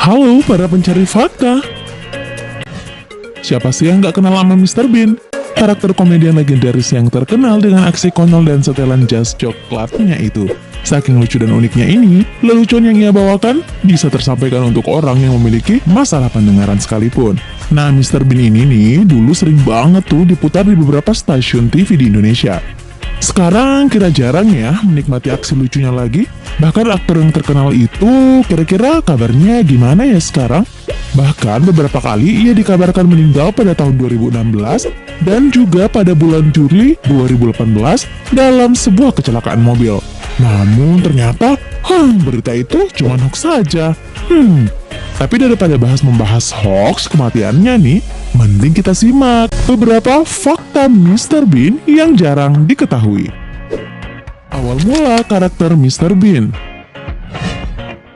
Halo para pencari fakta. Siapa sih yang gak kenal sama Mr. Bean? Karakter komedian legendaris yang terkenal dengan aksi konyol dan setelan jas coklatnya itu. Saking lucu dan uniknya ini, lelucon yang ia bawakan bisa tersampaikan untuk orang yang memiliki masalah pendengaran sekalipun. Nah, Mr. Bean ini nih dulu sering banget tuh diputar di beberapa stasiun TV di Indonesia. Sekarang kira jarang ya menikmati aksi lucunya lagi. Bahkan aktor yang terkenal itu kira-kira kabarnya gimana ya sekarang? Bahkan beberapa kali ia dikabarkan meninggal pada tahun 2016 dan juga pada bulan Juli 2018 dalam sebuah kecelakaan mobil. Namun ternyata, berita itu cuma hoax saja. Tapi daripada membahas hoax kematiannya nih, mending kita simak beberapa fakta Mr. Bean yang jarang diketahui. Awal mula karakter Mr. Bean.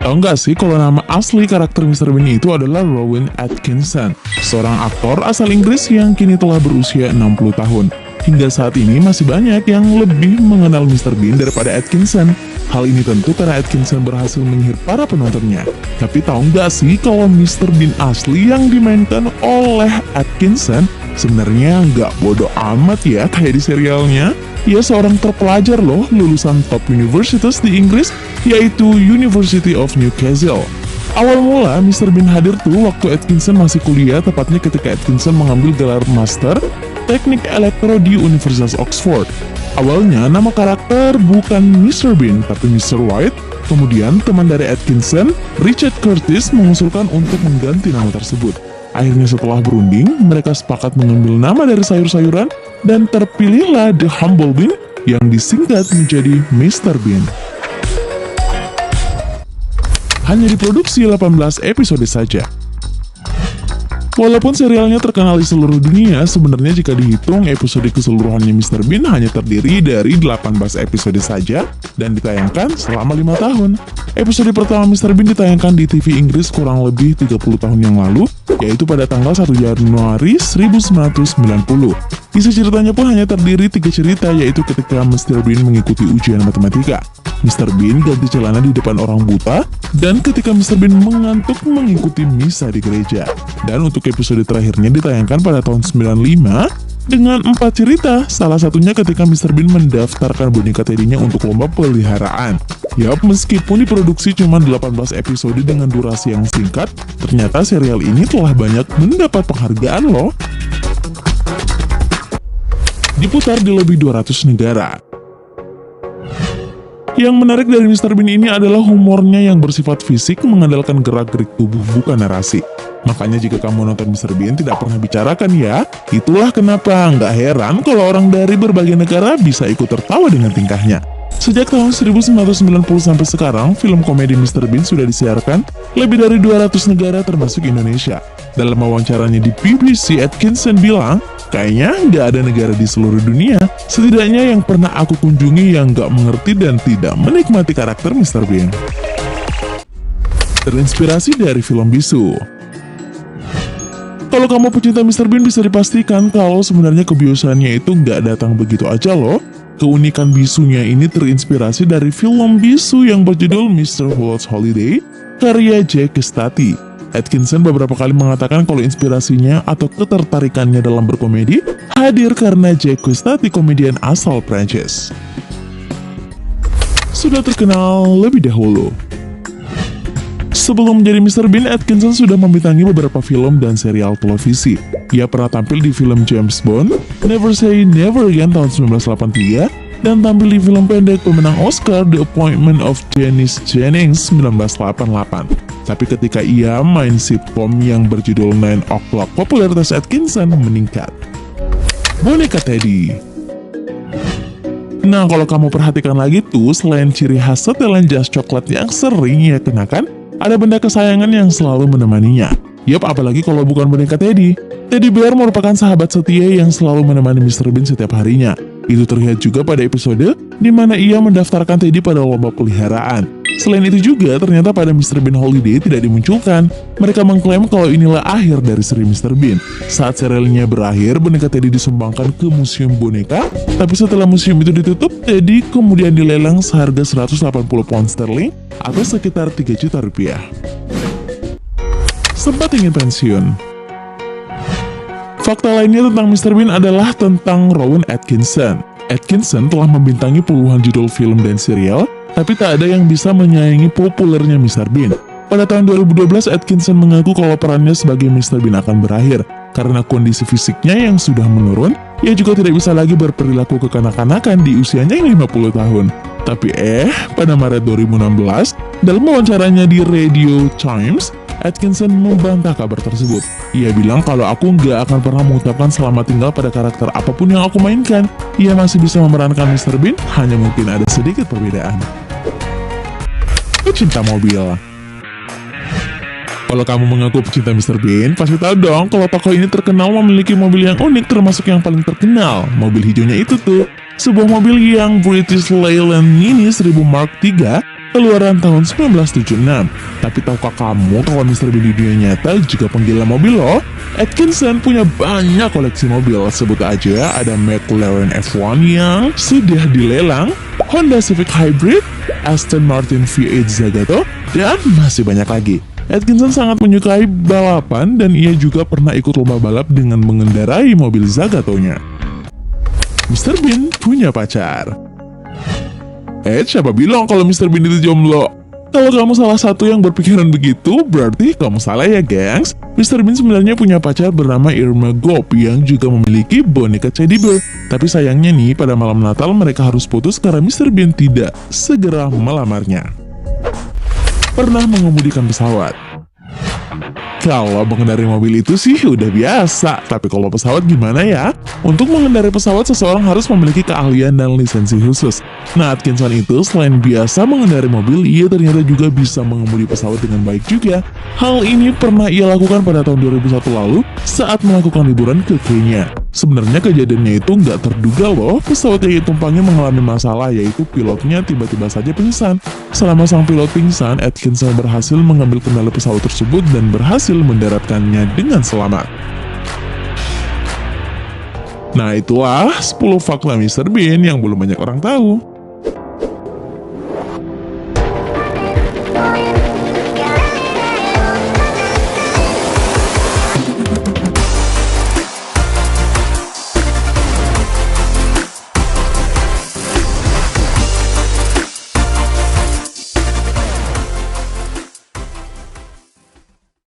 Tahu nggak sih kalau nama asli karakter Mr. Bean itu adalah Rowan Atkinson, seorang aktor asal Inggris yang kini telah berusia 60 tahun. Hingga saat ini masih banyak yang lebih mengenal Mr. Bean daripada Atkinson. Hal ini tentu karena Atkinson berhasil menyihir para penontonnya. Tapi tahu nggak sih kalau Mr. Bean asli yang dimainkan oleh Atkinson sebenarnya nggak bodoh amat ya kayak di serialnya? Ia seorang terpelajar loh, lulusan top universitas di Inggris, yaitu University of Newcastle. Awal mula Mr. Bean hadir tuh waktu Atkinson masih kuliah, tepatnya ketika Atkinson mengambil gelar Master Teknik Elektro di Universitas Oxford. Awalnya nama karakter bukan Mr. Bean, tapi Mr. White. Kemudian teman dari Atkinson, Richard Curtis, mengusulkan untuk mengganti nama tersebut. Akhirnya setelah berunding, mereka sepakat mengambil nama dari sayur-sayuran dan terpilihlah The Humble Bean yang disingkat menjadi Mr. Bean. Hanya diproduksi 18 episode saja. Walaupun serialnya terkenal di seluruh dunia, sebenarnya jika dihitung episode keseluruhannya Mr. Bean hanya terdiri dari 18 episode saja dan ditayangkan selama 5 tahun. Episode pertama Mr. Bean ditayangkan di TV Inggris kurang lebih 30 tahun yang lalu, yaitu pada tanggal 1 Januari 1990. Isi ceritanya pun hanya terdiri 3 cerita, yaitu ketika Mr. Bean mengikuti ujian matematika, Mr. Bean ganti celana di depan orang buta, dan ketika Mr. Bean mengantuk mengikuti misa di gereja. Dan untuk episode terakhirnya ditayangkan pada tahun 95 dengan 4 cerita, salah satunya ketika Mr. Bean mendaftarkan boneka Teddy-nya untuk lomba peliharaan. Yap, meskipun diproduksi cuma 18 episode dengan durasi yang singkat, ternyata serial ini telah banyak mendapat penghargaan loh. Diputar di lebih 200 negara. Yang menarik dari Mr. Bean ini adalah humornya yang bersifat fisik, mengandalkan gerak-gerik tubuh bukan narasi. Makanya jika kamu nonton Mr. Bean tidak pernah bicarakan ya, itulah kenapa nggak heran kalau orang dari berbagai negara bisa ikut tertawa dengan tingkahnya. Sejak tahun 1990 sampai sekarang, film komedi Mr. Bean sudah disiarkan lebih dari 200 negara termasuk Indonesia. Dalam wawancaranya di BBC, Atkinson bilang, kayaknya nggak ada negara di seluruh dunia, setidaknya yang pernah aku kunjungi yang nggak mengerti dan tidak menikmati karakter Mr. Bean. Terinspirasi dari film Bisu. Kalau kamu pecinta Mr. Bean bisa dipastikan kalau sebenarnya kebiasaannya itu nggak datang begitu aja loh. Keunikan bisunya ini terinspirasi dari film Bisu yang berjudul Mr. Who's Holiday, karya Jack Stati. Atkinson beberapa kali mengatakan kalau inspirasinya atau ketertarikannya dalam berkomedi hadir karena Jack Stati komedian asal Prancis. Sudah terkenal lebih dahulu. Sebelum menjadi Mr. Bean, Atkinson sudah membintangi beberapa film dan serial televisi. Ia pernah tampil di film James Bond, Never Say Never Again tahun 1983, dan tampil di film pendek pemenang Oscar The Appointment of Janice Jennings 1988. Tapi ketika ia main sitcom yang berjudul 9 O'Clock, popularitas Atkinson meningkat. Boneka Teddy. Nah, kalau kamu perhatikan lagi tuh, selain ciri khas setelan jas coklat yang sering ia kenakan, ada benda kesayangan yang selalu menemaninya. Yap, apalagi kalau bukan boneka Teddy. Teddy Bear merupakan sahabat setia yang selalu menemani Mr. Bean setiap harinya. Itu terlihat juga pada episode di mana ia mendaftarkan Teddy pada lomba peliharaan. Selain itu juga, ternyata pada Mr. Bean Holiday tidak dimunculkan. Mereka mengklaim kalau inilah akhir dari seri Mr. Bean. Saat serialnya berakhir, boneka Teddy disumbangkan ke museum boneka, tapi setelah museum itu ditutup, Teddy kemudian dilelang seharga 180 pound sterling atau sekitar 3 juta rupiah. sempat ingin pensiun. Fakta lainnya tentang Mr. Bean adalah tentang Rowan Atkinson. Atkinson telah membintangi puluhan judul film dan serial, tapi tak ada yang bisa menyaingi populernya Mr. Bean. Pada tahun 2012, Atkinson mengaku kalau perannya sebagai Mr. Bean akan berakhir. Karena kondisi fisiknya yang sudah menurun, ia juga tidak bisa lagi berperilaku kekanak-kanakan di usianya yang 50 tahun. Tapi pada Maret 2016, dalam wawancaranya di Radio Times, Atkinson membantah kabar tersebut. Ia bilang kalau aku nggak akan pernah mengucapkan selamat tinggal pada karakter apapun yang aku mainkan. Ia masih bisa memerankan Mr. Bean, hanya mungkin ada sedikit perbedaan. Pecinta mobil. Kalau kamu mengaku pecinta Mr. Bean, pasti tahu dong kalau tokoh ini terkenal memiliki mobil yang unik, termasuk yang paling terkenal. Mobil hijaunya itu tuh, sebuah mobil yang British Leyland Mini 1000 Mark III, keluaran tahun 1976. Tapi tahukah kamu kalau Mr. Bean di dunia nyata juga penggila mobil loh? Atkinson punya banyak koleksi mobil, sebut aja ada McLaren F1 yang sudah dilelang, Honda Civic Hybrid, Aston Martin V8 Zagato, dan masih banyak lagi. Atkinson sangat menyukai balapan dan ia juga pernah ikut lomba balap dengan mengendarai mobil Zagatonya. Mr. Bean punya pacar. Siapa bilang kalau Mr. Bean itu jomblo? Kalau kamu salah satu yang berpikiran begitu, berarti kamu salah ya gengs. Mr. Bean sebenarnya punya pacar bernama Irma Gopp yang juga memiliki boneka teddy bear. Tapi sayangnya nih, pada malam Natal mereka harus putus karena Mr. Bean tidak segera melamarnya. Pernah mengemudikan pesawat. Kalau mengendarai mobil itu sih udah biasa, tapi kalau pesawat gimana ya? Untuk mengendarai pesawat seseorang harus memiliki keahlian dan lisensi khusus. Nah, Atkinson itu selain biasa mengendarai mobil, ia ternyata juga bisa mengemudi pesawat dengan baik juga. Hal ini pernah ia lakukan pada tahun 2001 lalu saat melakukan liburan ke Kenya. Sebenarnya kejadiannya itu nggak terduga loh, pesawat yang ditumpangi mengalami masalah, yaitu pilotnya tiba-tiba saja pingsan. Selama sang pilot pingsan, Atkinson berhasil mengambil kendali pesawat tersebut dan berhasil mendaratkannya dengan selamat. Nah itulah 10 fakta Mr. Bean yang belum banyak orang tahu.